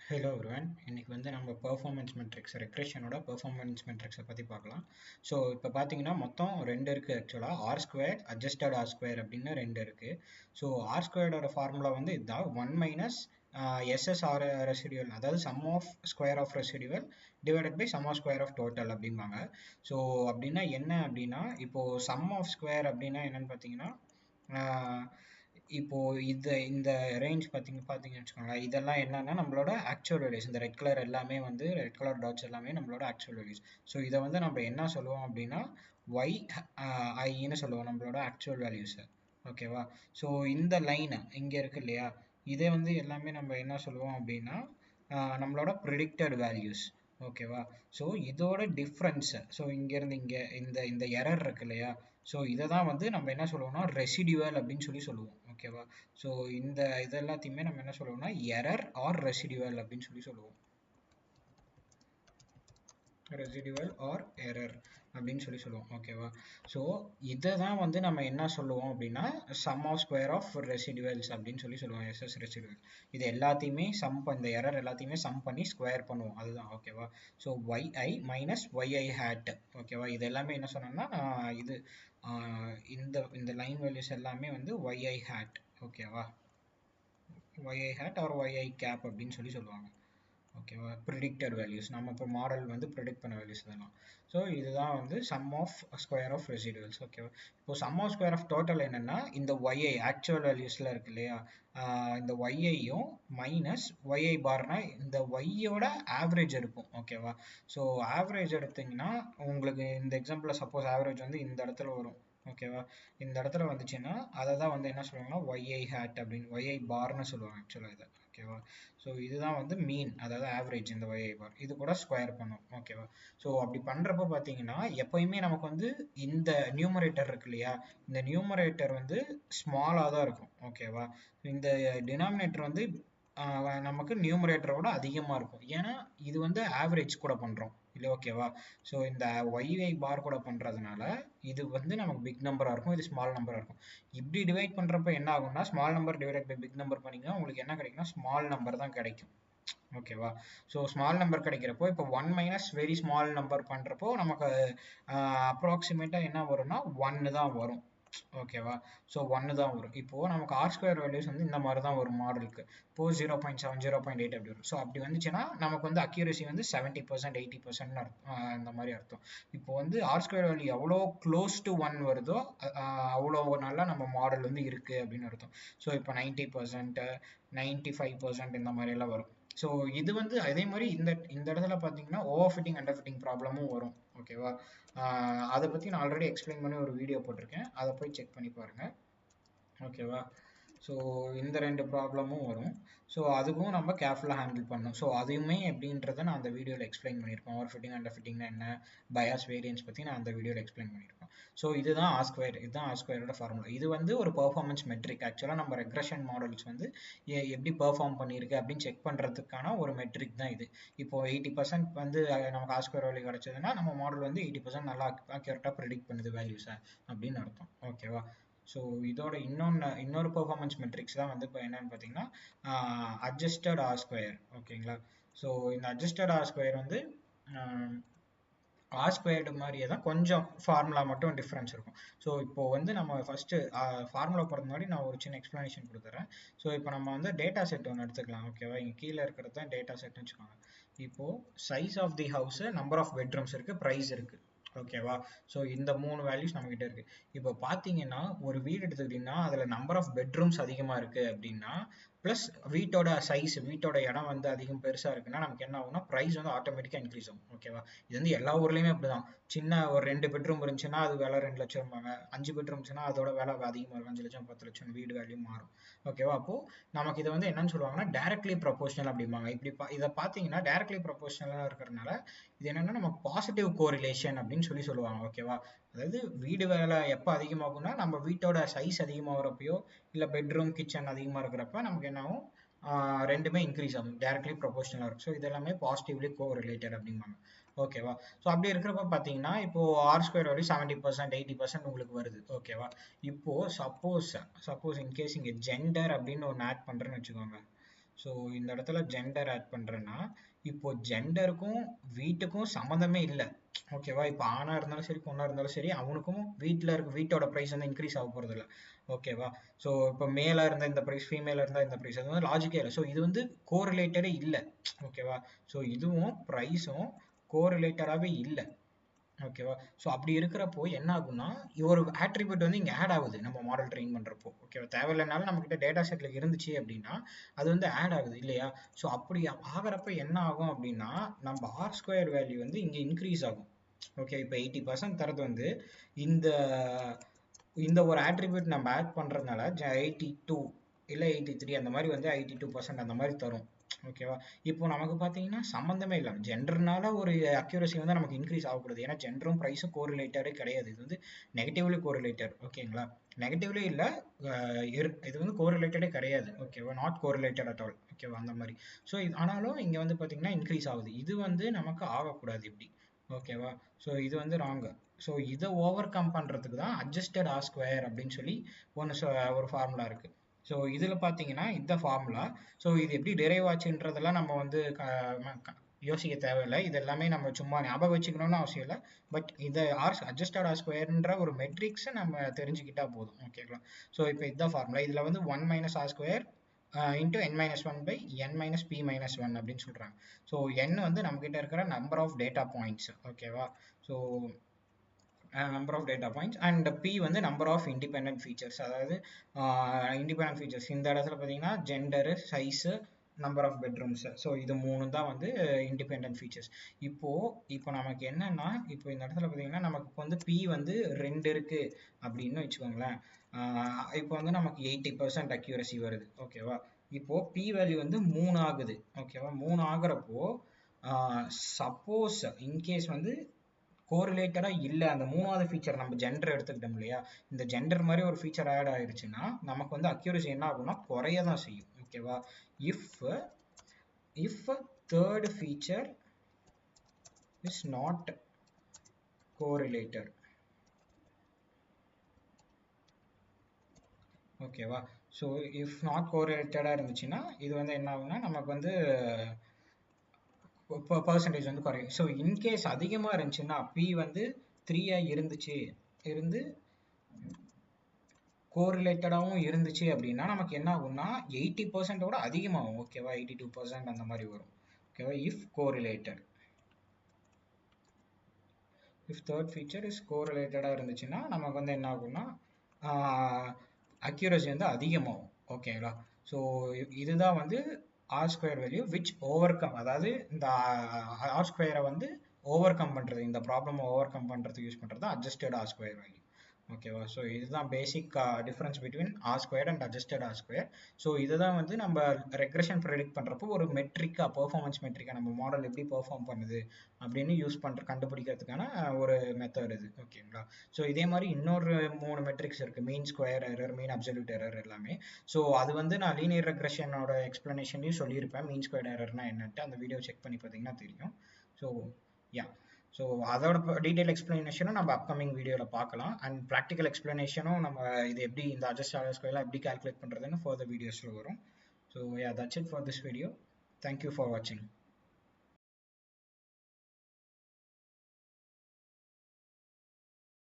Hello everyone. இன்னைக்கு வந்து நம்ம பெர்ஃபார்மன்ஸ் மெட்ரிக்ஸ் ரெக்ரெஷனோட பெர்ஃபார்மன்ஸ் மெட்ரிக்ஸை பற்றி பார்க்கலாம். ஸோ இப்போ பார்த்தீங்கன்னா மொத்தம் ரெண்டு இருக்குது ஆக்சுவலாக. R square adjusted R square அப்படின்னு ரெண்டு இருக்குது. ஸோ ஆர் ஸ்கொயரோட ஃபார்முலா வந்து இதுதான், 1 மைனஸ் எஸ்எஸ்ஆர் ரெசிடியூவல், அதாவது sum of square of residual divided by sum of square of total அப்படிம்பாங்க. ஸோ அப்படின்னா என்ன அப்படின்னா, இப்போது சம் ஆஃப் ஸ்கொயர் அப்படின்னா என்னன்னு பார்த்தீங்கன்னா, இப்போ இந்த ரேஞ்ச் பார்த்தீங்கன்னு வச்சுக்கோங்களேன், இதெல்லாம் என்னன்னா நம்மளோட ஆக்சுவல் வேல்யூஸ். இந்த ரெட் கலர் எல்லாமே வந்து ரெட் கலர் டாட்ஸ் எல்லாமே நம்மளோட ஆக்சுவல் வேல்யூஸ். ஸோ இதை வந்து நம்ம என்ன சொல்லுவோம் அப்படின்னா ஒய் ஐன்னு சொல்லுவோம், நம்மளோட ஆக்சுவல் வேல்யூஸை. ஓகேவா? ஸோ இந்த லைன் இங்கே இருக்கு இல்லையா, இதே வந்து எல்லாமே நம்ம என்ன சொல்லுவோம் அப்படின்னா நம்மளோட ப்ரிடிக்டட் வேல்யூஸ். ஓகேவா? ஸோ இதோட டிஃப்ரென்ஸை, ஸோ இங்கேருந்து இங்கே இந்த எரர் இருக்கு இல்லையா, ஸோ இதை தான் வந்து நம்ம என்ன சொல்லுவோம்னா ரெசிடியூவல் அப்படின்னு சொல்லுவோம். ஓகேவா? ஸோ இந்த இது எல்லாத்தையுமே நம்ம என்ன சொல்லுவோம்னா எரர் ஆர் ரெசிடியூவல் அப்படின்னு சொல்லுவோம். ரெசிடியூவல் ஆர் எரர் அப்படின்னு சொல்லுவோம். ஓகேவா? ஸோ இதை தான் வந்து நம்ம என்ன சொல்லுவோம் அப்படின்னா சம் ஆஃப் ஸ்கொயர் ஆஃப் ரெசிடியூவல்ஸ் அப்படின்னு சொல்லுவோம், எஸ்எஸ் ரெசிடியூவல். இது எல்லாத்தையுமே இந்த எரர் எல்லாத்தையுமே சம் பண்ணி ஸ்கொயர் பண்ணுவோம், அதுதான். ஓகேவா? So Y I minus Y I hat. ஓகேவா? இது எல்லாமே என்ன சொன்னோம்னா இது இந்த லைன் வேல்யூஸ் எல்லாமே வந்து ஒய்ஐ ஹேட். ஓகேவா? Y I hat or Y I cap அப்படின்னு சொல்லுவாங்க. ஓகேவா? ப்ரிடிக்டட் வேல்யூஸ், நம்ம இப்போ மாடல் வந்து ப்ரிடிக்ட் பண்ண வேல்யூஸ் இதெல்லாம். ஸோ இதுதான் வந்து sum of square of residuals. ஓகேவா? இப்போ sum of square of total என்னன்னா இந்த ஒய்ஐ ஆக்சுவல் வேல்யூஸில் இருக்கு இல்லையா, இந்த ஒய்ஐயும் மைனஸ் ஒய்ஐ பார்னா இந்த ஒய்யோட ஆவரேஜ் இருக்கும். ஓகேவா? ஸோ ஆவரேஜ் எடுத்திங்கன்னா உங்களுக்கு இந்த எக்ஸாம்பிளில் சப்போஸ் ஆவரேஜ் வந்து இந்த இடத்துல வரும். ஓகேவா? இந்த இடத்துல வந்துச்சுன்னா அதை தான் வந்து என்ன சொல்லுவாங்கன்னா ஒய்ஐ ஹேட் அப்படின்னு, ஒய்ஐ பார்னு சொல்லுவாங்க ஆக்சுவலாக இதை. ஓகேவா? ஸோ இதுதான் வந்து மீன், அதாவது ஆவரேஜ் இந்த ஒய்ஐ பார். இது கூட ஸ்கொயர் பண்ணும். ஓகேவா? ஸோ அப்படி பண்ணுறப்ப பார்த்தீங்கன்னா எப்போயுமே நமக்கு வந்து இந்த நியூமரேட்டர் இருக்கு இல்லையா, இந்த நியூமரேட்டர் வந்து ஸ்மாலாக தான் இருக்கும். ஓகேவா? இந்த டினாமினேட்டர் வந்து நமக்கு நியூமரேட்டரோட அதிகமாக இருக்கும். ஏன்னா இது வந்து ஆவரேஜ் கூட பண்ணுறோம் இல்லை. ஓகேவா? ஸோ இந்த ஒய்ஐ பார் கூட பண்ணுறதுனால இது வந்து நமக்கு பிக் நம்பராக இருக்கும், இது ஸ்மால் நம்பராக இருக்கும். இப்படி டிவைட் பண்ணுறப்ப என்ன ஆகும்னா small number divide by big number பண்ணிங்கன்னா உங்களுக்கு என்ன கிடைக்கும்னா ஸ்மால் நம்பர் தான் கிடைக்கும். ஓகேவா? ஸோ ஸ்மால் நம்பர் கிடைக்கிறப்போ இப்போ 1 மைனஸ் வெரி ஸ்மால் நம்பர் பண்ணுறப்போ நமக்கு அப்ராக்சிமேட்டாக என்ன வரும்னா 1 தான் வரும். ஓகேவா? ஸோ 1 தான் வரும். இப்போது நமக்கு ஆர் ஸ்கொயர் வேல்யூஸ் வந்து இந்த மாதிரி தான் வரும் மாடலுக்கு. இப்போது 0.7 0.8 அப்படி வரும். ஸோ அப்படி வந்துச்சுன்னா நமக்கு வந்து அக்யூரசி வந்து 70% 80% அர்த்தம், இந்த மாதிரி அர்த்தம். இப்போ வந்து ஆர் ஸ்கொயர் வேல்யூ எவ்வளோ க்ளோஸ் டு 1 வருதோ அவ்வளோ நல்லா நம்ம மாடல் வந்து இருக்குது அப்படின்னு அர்த்தம். ஸோ இப்போ 90% 95% இந்த மாதிரியெல்லாம் வரும். ஸோ இது வந்து அதே மாதிரி இந்த இடத்துல பார்த்தீங்கன்னா ஓவர் ஃபிட்டிங் அண்டர் ஃபிட்டிங் ப்ராப்ளமும் வரும். ஓகேவா? அதை பற்றி நான் ஆல்ரெடி எக்ஸ்பிளைன் பண்ணி ஒரு வீடியோ போட்டிருக்கேன், அதை போய் செக் பண்ணி பாருங்கள். ஓகேவா? ஸோ இந்த ரெண்டு ப்ராப்ளமும் வரும். ஸோ அதுக்கும் நம்ம கேர்ஃபுல்லாக ஹேண்டில் பண்ணணும். ஸோ அதையுமே எப்படின்றத நான் அந்த வீடியோவில் எக்ஸ்பிளைன் பண்ணியிருக்கேன். ஓவர் ஃபிட்டிங் அண்டர் ஃபிட்டிங்னா என்ன, பயாஸ் வேரியன்ஸ் பற்றி நான் அந்த வீடியோவில் எக்ஸ்பிளைன் பண்ணியிருக்கேன். ஸோ இதுதான் ஆர் ஸ்கொயர், இதுதான் ஆர் ஸ்கொயரோட ஃபார்முலா. இது வந்து ஒரு பெர்ஃபார்மன்ஸ் மெட்ரிக். ஆக்சுவலாக நம்ம ரெக்ரெஷன் மாடல்ஸ் வந்து எப்படி பெர்ஃபார்ம் பண்ணியிருக்கு அப்படின்னு செக் பண்ணுறதுக்கான ஒரு மெட்ரிக் தான் இது. இப்போது 80% வந்து நமக்கு ஆர் ஸ்கொயர் வேல்யூ கிடச்சதுன்னா நம்ம மாடல் வந்து 80% நல்லா அக்யூரேட்டாக ப்ரெடிக்ட் பண்ணுது வேல்யூஸை அப்படின்னு அர்த்தம். ஓகேவா? ஸோ இதோட இன்னொரு பெர்ஃபார்மன்ஸ் மெட்ரிக்ஸ் தான் வந்து இப்போ என்னன்னு பார்த்தீங்கன்னா அட்ஜஸ்டட் ஆர் ஸ்கொயர். ஓகேங்களா? ஸோ இந்த அட்ஜஸ்டட் ஆர் ஸ்கொயர் வந்து ஆர் ஸ்கொயர்டு மாதிரியே தான், கொஞ்சம் ஃபார்முலா மட்டும் டிஃப்ரென்ஸ் இருக்கும். ஸோ இப்போ வந்து நம்ம ஃபஸ்ட்டு ஃபார்முலா போகிறது முன்னாடி நான் ஒரு சின்ன எக்ஸ்ப்ளனேஷன் கொடுத்துறேன். ஸோ இப்போ நம்ம வந்து டேட்டா செட் ஒன்று எடுத்துக்கலாம். ஓகேவா? இங்கே கீழே இருக்கிறது தான் டேட்டா செட்னு வச்சுக்கோங்க. இப்போது size of the house, number of bedrooms இருக்குது, ப்ரைஸ் இருக்குது. ஓகேவா? ஸோ இந்த 3 வேல்யூஸ் நம்மகிட்ட இருக்குது. இப்போ பார்த்தீங்கன்னா ஒரு வீடு எடுத்துக்கிட்டிங்கன்னா அதில் நம்பர் ஆஃப் பெட்ரூம்ஸ் அதிகமாக இருக்குது அப்படின்னா ப்ளஸ் வீட்டோட சைஸ், வீட்டோட இடம் வந்து அதிகம் பெருசாக இருக்குன்னா நமக்கு என்ன ஆகும்னா ப்ரைஸ் வந்து ஆட்டோமேட்டிக்காக இன்க்ரீஸ் ஆகும். ஓகேவா? இது வந்து எல்லா ஊர்லேயுமே அப்படி தான். சின்ன ஒரு 2 பெட்ரூம் இருந்துச்சுன்னா அது விலை 2 லட்சம் இருப்பாங்க, 5 பெட்ரூம்ஸ்னா அதோட விலை அதிகமாக இருக்கும், 5 லட்சம் 10 லட்சம் வீடு வேல்யூ மாறும். ஓகேவா? அப்போது நமக்கு இதை வந்து என்னன்னு சொல்லுவாங்கன்னா டைரக்ட்லி ப்ரொபோஷனல் அப்படிம்பாங்க. இதை பார்த்தீங்கன்னா டைரக்ட்லி ப்ரொபோஷனலாக இருக்கிறதுனால இது என்னன்னா நம்ம பாசிட்டிவ் கோரிலேஷன் அப்படின்னு சொல்லுவாங்க. ஓகேவா? அதாவது வீடு வேலை எப்போ அதிகமாகும்னா நம்ம வீட்டோட சைஸ் அதிகமாகிறப்பையோ இல்லை பெட்ரூம் கிச்சன் அதிகமாக இருக்கிறப்ப நமக்கு என்ன ஆகும், ரெண்டுமே இன்க்ரீஸ் ஆகும், டைரக்ட்லி ப்ரொபோஷனலாக இருக்கும். ஸோ இதெல்லாமே பாசிட்டிவ்லி கோ ரிலேட்டட் அப்படிம்பாங்க. ஓகேவா? ஸோ அப்படி இருக்கிறப்ப பார்த்தீங்கன்னா இப்போது ஆர் ஸ்கொயர் வேல்யூ 70% 80% உங்களுக்கு வருது. ஓகேவா? இப்போது சப்போஸ் இன்கேஸ் இங்கே ஜெண்டர் அப்படின்னு ஒன்று ஆட் பண்ணுறேன்னு வச்சுக்கோங்க. ஸோ இந்த இடத்துல ஜெண்டர் ஆட் பண்ணுறேன்னா இப்போ ஜெண்டருக்கும் வீட்டுக்கும் சம்மந்தமே இல்லை. ஓகேவா? இப்போ ஆணாக இருந்தாலும் சரி பொண்ணாக இருந்தாலும் சரி அவனுக்கும் வீட்டோட ப்ரைஸ் வந்து இன்க்ரீஸ் ஆக போகிறது இல்லை. ஓகேவா? ஸோ இப்போ மேலாக இருந்தால் இந்த ப்ரைஸ், ஃபீமேலாக இருந்தால் இந்த ப்ரைஸ், அது வந்து லாஜிக்கே இல்லை. ஸோ இது வந்து கோரிலேட்டடே இல்லை. ஓகேவா? ஸோ இதுவும் ப்ரைஸும் கோரிலேட்டடாகவே இல்லை. ஓகேவா? ஸோ அப்படி இருக்கிறப்போ என்ன ஆகும்னா ஒரு ஆட்ரிபியூட் வந்து இங்கே ஆட் ஆகுது நம்ம மாடல் ட்ரெயின் பண்ணுறப்போ. ஓகேவா? தேவையில்லைனாலும் நம்மக்கிட்ட டேட்டா செட்டில் இருந்துச்சு அப்படின்னா அது வந்து ஆட் ஆகுது இல்லையா? ஸோ அப்படி ஆகிறப்ப என்ன ஆகும் அப்படின்னா நம்ம ஆர் ஸ்கொயர் வேல்யூ வந்து இங்கே இன்க்ரீஸ் ஆகும். ஓகே, இப்போ 80% தரது வந்து இந்த இந்த ஒரு ஆட்ரிபியூட் நம்ம ஆட் பண்ணுறதுனால 82 இல்லை 83 அந்த மாதிரி வந்து 82% அந்த மாதிரி தரும். ஓகேவா? இப்போ நமக்கு பார்த்தீங்கன்னா சம்மந்தமே இல்லை. ஜெண்டர்னால ஒரு அக்யூரசி வந்து நமக்கு இன்க்ரீஸ் ஆகக்கூடாது. ஏன்னா ஜெண்டரும் ப்ரைஸும் கோரிலேட்டடே கிடையாது. இது வந்து நெகட்டிவ்லி கோரிலேட்டட். ஓகேங்களா? நெகட்டிவ்லி இல்லை, இது வந்து கோரிலேட்டடே கிடையாது. ஓகேவா? Not correlated at all. ஓகேவா? அந்த மாதிரி. ஸோ இது ஆனாலும் இங்கே வந்து பார்த்தீங்கன்னா இன்க்ரீஸ் ஆகுது. இது வந்து நமக்கு ஆகக்கூடாது இப்படி. ஓகேவா? ஸோ இது வந்து ராங்கு. ஸோ இதை ஓவர் கம் பண்ணுறதுக்கு தான் அட்ஜஸ்டட் ஆர் ஸ்கொயர் அப்படின்னு சொல்லி ஒரு ஃபார்முலா இருக்குது. ஸோ இதில் பார்த்தீங்கன்னா இந்த ஃபார்முலா, ஸோ இது எப்படி டிரைவ் ஆச்சுன்றதெல்லாம் நம்ம வந்து யோசிக்க தேவையில்லை. இது எல்லாமே நம்ம சும்மா ஞாபகம் வச்சுக்கணும்னு அவசியம் இல்லை. பட் இதை அட்ஜஸ்டட் ஆர் ஸ்கொயர்ன்ற ஒரு மெட்ரிக்ஸை நம்ம தெரிஞ்சுக்கிட்டா போதும். ஓகேங்களா? ஸோ இப்போ இதுதான் ஃபார்முலா. இதில் வந்து 1 minus R square into n minus 1 by n minus p minus 1 அப்படின்னு சொல்கிறாங்க. ஸோ n வந்து நம்மக்கிட்ட இருக்கிற நம்பர் ஆஃப் டேட்டா பாயிண்ட்ஸ். ஓகேவா? So number of data points and p வந்து நம்பர் ஆஃப் இண்டிபெண்டன்ட் ஃபீச்சர்ஸ். அதாவது இண்டிபெண்டன்ட் ஃபீச்சர்ஸ் இந்த இடத்துல பார்த்தீங்கன்னா gender, size, number of bedrooms. So இது 3 தான் வந்து இண்டிபெண்டன்ட் ஃபீச்சர்ஸ். இப்போ நமக்கு என்னன்னா இப்போ இந்த இடத்துல பார்த்தீங்கன்னா நமக்கு இப்போ வந்து p வந்து 2 இருக்குது அப்படின்னு வச்சுக்கோங்களேன். இப்போ வந்து நமக்கு 80% அக்யூரசி வருது. ஓகேவா? இப்போ p வேல்யூ வந்து 3 ஆகுது. ஓகேவா? 3 ஆகுறப்போ சப்போஸ் இன்கேஸ் வந்து கோரிலேட்டடா இல்லை, அந்த 3வது ஃபீச்சர் நம்ம ஜெண்டர் எடுத்துக்கிட்டோம் இல்லையா, இந்த ஜெண்டர் மாதிரி ஒரு ஃபீச்சர் ஆட் ஆயிடுச்சுன்னா நமக்கு வந்து அக்யூரசி என்ன ஆகும்னா குறைய தான் செய்யும். ஓகேவா? If third feature is not correlated. ஓகேவா? ஸோ இஃப் நாட் கோரிலேட்டடாக இருந்துச்சுன்னா இது வந்து என்ன ஆகும்னா நமக்கு வந்து பர்சன்டேஜ் வந்து குறையும். ஸோ இன்கேஸ் அதிகமாக இருந்துச்சுன்னா p வந்து 3 இருந்து கோரிலேட்டடாகவும் இருந்துச்சு அப்படின்னா நமக்கு என்ன ஆகும்னா 80%ஓட அதிகமாகும். ஓகேவா? 82% அந்த மாதிரி வரும். ஓகேவா? If correlated, if third feature is கோரிலேட்டடாக இருந்துச்சுன்னா நமக்கு வந்து என்ன ஆகும்னா அக்யூரசி வந்து அதிகமாகும். ஓகேங்களா? ஸோ இதுதான் வந்து R square value which overcome, அதாவது இந்த ஆர் ஸ்கொயரை வந்து ஓவர் கம் பண்ணுறது, இந்த ப்ராப்ளமை ஓவர் கம் பண்ணுறதுக்கு யூஸ் பண்ணுறது அட்ஜஸ்டட் ஆர் ஸ்கொயர் வேல்யூ. ஓகேவா? ஸோ இதுதான் basic difference between R square and adjusted R square. So இதை தான் வந்து நம்ம ரெக்ரெஷன் ப்ரெடிக்ட் பண்ணுறப்போ ஒரு மெட்ரிக்காக, பெர்ஃபார்மன்ஸ் மெட்ரிக்காக நம்ம மாடல் எப்படி பெர்ஃபார்ம் பண்ணுது அப்படின்னு கண்டுபிடிக்கிறதுக்கான ஒரு மெத்தட் இது. ஓகேங்களா? ஸோ இதே மாதிரி இன்னொரு 3 மெட்ரிக்ஸ் இருக்குது, மீன் ஸ்கொயர் எரர், மீன் அப்சல்யூட் எரர் எல்லாமே. ஸோ அது வந்து நான் லீனியர் ரெக்ரெஷனோட எக்ஸ்பிளனேஷன்லையும் சொல்லியிருப்பேன், மீன் ஸ்கொயர் எரர்னா என்னன்ட்டு. அந்த வீடியோ செக் பண்ணி பார்த்தீங்கன்னா தெரியும். ஸோ யா, ஸோ அதோட டீட்டெயில் எக்ஸ்பிளனேஷனும் நம்ம அப்கமிங் வீடியோவில் பார்க்கலாம். அண்ட் ப்ராக்டிக்கல் எக்ஸ்பிளனேஷனும் நம்ம இது எப்படி இந்த அட்ஜஸ்ட் ஆர் ஸ்கொயர்லாம் எப்படி கால்குலேட் பண்ணுறதுன்னு ஃபர்தர் வீடியோஸில் வரும். So yeah, that's it for this video. Thank you for வாட்சிங்.